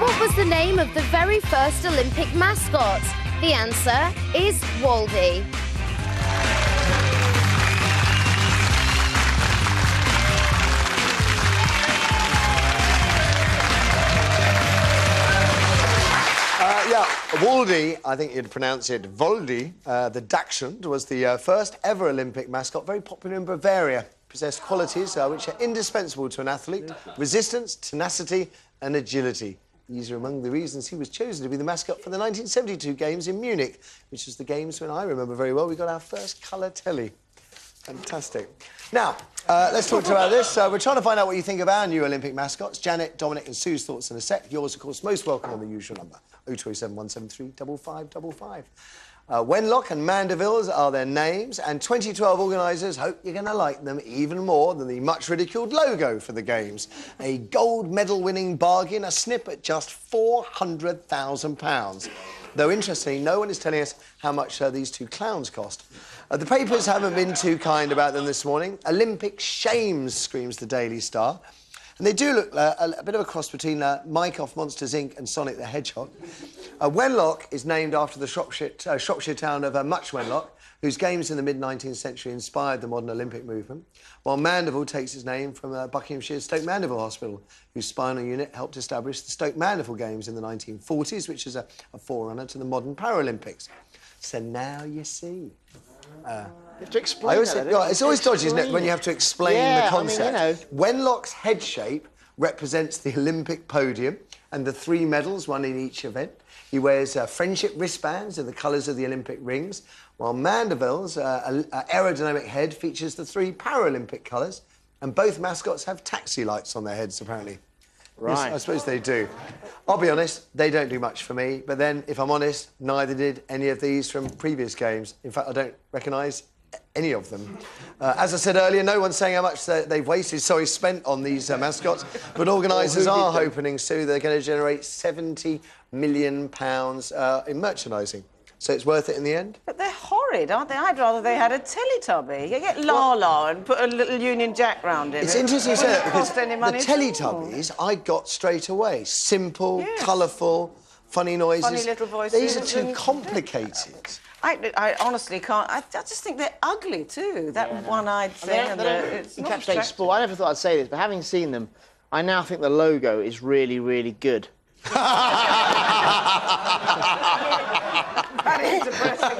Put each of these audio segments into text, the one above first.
What was the name of the very first Olympic mascot? The answer is Waldy. Yeah, Waldy, I think you'd pronounce it Voldy. The Dachshund was the first ever Olympic mascot, very popular in Bavaria. Possessed qualities which are indispensable to an athlete: resistance, tenacity and agility. These are among the reasons he was chosen to be the mascot for the 1972 Games in Munich, which was the Games when I remember very well we got our first colour telly. Fantastic. Now, let's talk about this. We're trying to find out what you think of our new Olympic mascots. Janet, Dominic and Sue's thoughts in a sec. Yours, of course, most welcome on the usual number, 0207 173 5555. Wenlock and Mandeville's are their names, and 2012 organisers hope you're going to like them even more than the much-ridiculed logo for the Games. A gold medal-winning bargain, a snip at just £400,000. Though, interestingly, no one is telling us how much these two clowns cost. The papers haven't been too kind about them this morning. Olympic shames, screams the Daily Star. And they do look a bit of a cross between Mike off Monsters, Inc. and Sonic the Hedgehog. Wenlock is named after the Shropshire town of Much Wenlock, whose games in the mid-19th century inspired the modern Olympic movement, while Mandeville takes its name from Buckinghamshire's Stoke Mandeville Hospital, whose spinal unit helped establish the Stoke Mandeville Games in the 1940s, which is a forerunner to the modern Paralympics. So now you see. You have to explain it's always dodgy, isn't it, when you have to explain the concept. I mean, Wenlock's head shape represents the Olympic podium and the 3 medals, one in each event. He wears friendship wristbands in the colours of the Olympic rings, while Mandeville's aerodynamic head features the 3 Paralympic colours, and both mascots have taxi lights on their heads, apparently. Right. Yes, I suppose they do. I'll be honest, they don't do much for me, but then, if I'm honest, neither did any of these from previous games. In fact, I don't recognise any of them. As I said earlier, no one's saying how much they've spent on these mascots, but organisers are hoping, Sue, they're going to generate £70 million in merchandising. So it's worth it in the end? But they're horrid, aren't they? I'd rather they had a Teletubby. You get Lala and put a little Union Jack round it. It's interesting you say that, because the Teletubbies I got straight away. Simple, colourful, funny noises. Funny little voices. These are too complicated. I honestly can't. I just think they're ugly too. That one-eyed thing. It's not encapsulate sport. I never thought I'd say this, but having seen them, I now think the logo is really, really good. That is depressing.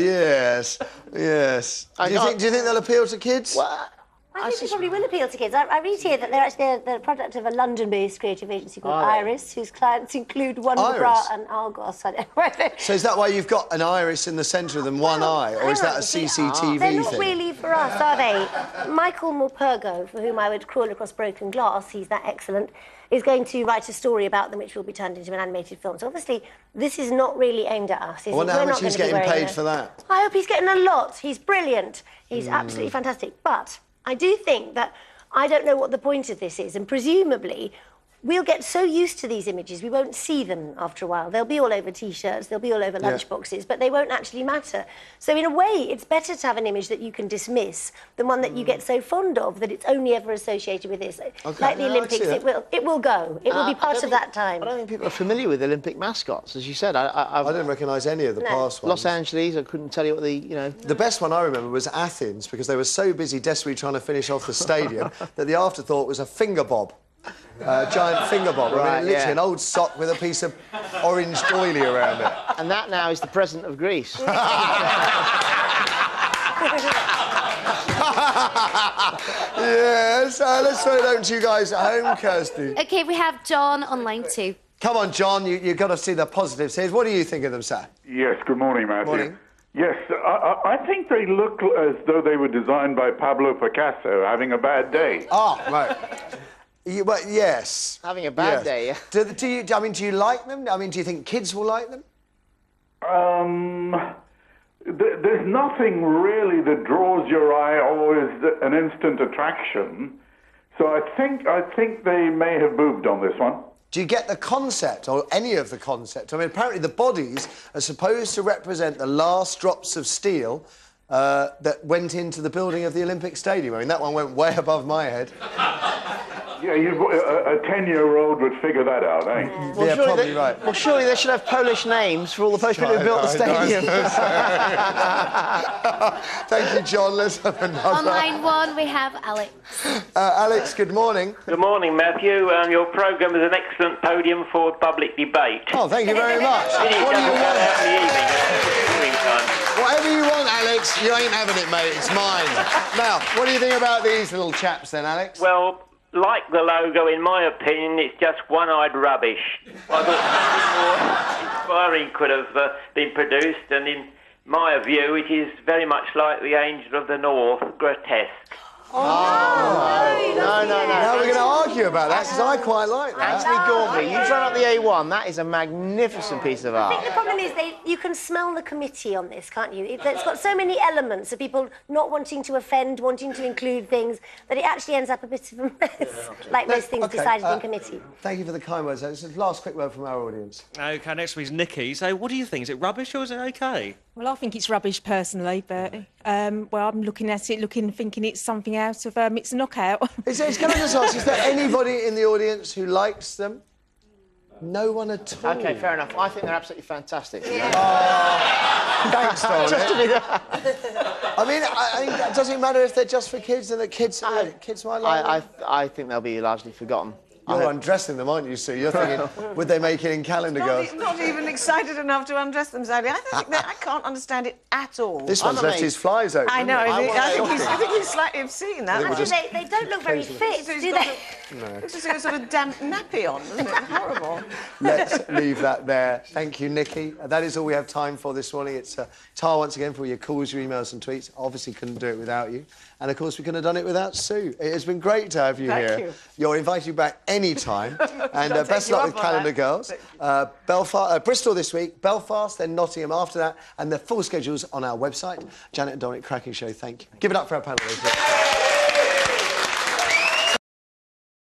Yes, yes. Do you think they'll appeal to kids? Well, I think they probably will appeal to kids. I read here that they're the product of a London-based creative agency called Iris, whose clients include Wonder Bra and Argos. I don't know. So is that why you've got an iris in the centre of them, one eye, or is that a CCTV They're not thing? really for us, are they? Michael Morpurgo, for whom I would crawl across broken glass, he's that excellent, is going to write a story about them which will be turned into an animated film. So obviously, this is not really aimed at us. I wonder how much he's getting paid for that. I hope he's getting a lot. He's brilliant. He's absolutely fantastic. But I do think that I don't know what the point of this is, and presumably we'll get so used to these images we won't see them after a while. They'll be all over T-shirts, they'll be all over lunchboxes, but they won't actually matter. So in a way, it's better to have an image that you can dismiss than one that you get so fond of that it's only ever associated with this. Okay. Like the Olympics, it will go. It will be part of that time. I don't think people are familiar with Olympic mascots, as you said. I don't recognise any of the past ones. Los Angeles, I couldn't tell you what the, The best one I remember was Athens, because they were so busy desperately trying to finish off the stadium that the afterthought was a finger bob. Giant finger bob. Right, literally an old sock with a piece of orange doily around it. And that now is the president of Greece. Yes, let's throw it over to you guys at home, Kirsty. OK, we have John on line 2. Come on, John, you've got to see the positives here. What do you think of them, sir? Yes, good morning, Matthew. Morning. Yes, I think they look as though they were designed by Pablo Picasso having a bad day. Oh, right. Yes. Having a bad day, yeah. Do you like them? I mean, do you think kids will like them? There's nothing really that draws your eye or is an instant attraction. So I think they may have boobed on this one. Do you get the concept, or any of the concept? I mean, apparently the bodies are supposed to represent the last drops of steel that went into the building of the Olympic Stadium. I mean, that one went way above my head. Yeah, a 10-year-old would figure that out, eh? Well, yeah, surely probably they, right. Well, surely they should have Polish names for all the Polish people who built the stadium. Thank you, John. Let's have another. On line 1, we have Alex. Alex, good morning. Good morning, Matthew. Your programme is an excellent podium for public debate. Oh, thank you very much. What do you want? Whatever you want, Alex. You ain't having it, mate. It's mine. Now, what do you think about these little chaps then, Alex? Well, like the logo, in my opinion, it's just one-eyed rubbish. I thought more inspiring could have been produced, and in my view, it is very much like the Angel of the North, grotesque. No. Now we're going to argue about that, because I quite like that. Anthony Gormley, you run up the A1. That is a magnificent piece of I art. think the problem is you can smell the committee on this, can't you? It's got so many elements of people not wanting to offend, wanting to include things, that it actually ends up a bit of a mess, like most things decided in committee. Thank you for the kind words. This is the last quick word from our audience. OK, next week's Nikki. So what do you think? Is it rubbish or is it OK? Well, I think it's rubbish personally, Bertie. Well, I'm looking at it, thinking it's something out of It's a Knockout. Can I just ask, is there anybody in the audience who likes them? No one at all. OK, fair enough. I think they're absolutely fantastic. Thanks, Dominic. Just to do that. I mean, does it matter if they're just for kids and that kids might like them? I think they'll be largely forgotten. You're undressing them, aren't you, Sue? You're thinking, would they make it in Calendar Girls? Not even excited enough to undress them, Zadie. I can't understand it at all. This one's left his flies open. I know. hasn't it? I think he's slightly obscene. That. Actually, they don't look very fit, do they? It's just got a sort of damp nappy on, isn't it? Horrible. Let's leave that there. Thank you, Nikki. That is all we have time for this morning. It's Tar once again for your calls, your emails and tweets. Obviously couldn't do it without you. And, of course, we couldn't have done it without Sue. It has been great to have you here. Thank you. You're invited back any time. And best luck with Calendar Girls. Bristol this week, Belfast, then Nottingham after that. And the full schedule's on our website. Janet and Dominic, cracking show. Thank you. Give it up for our panel, ladies.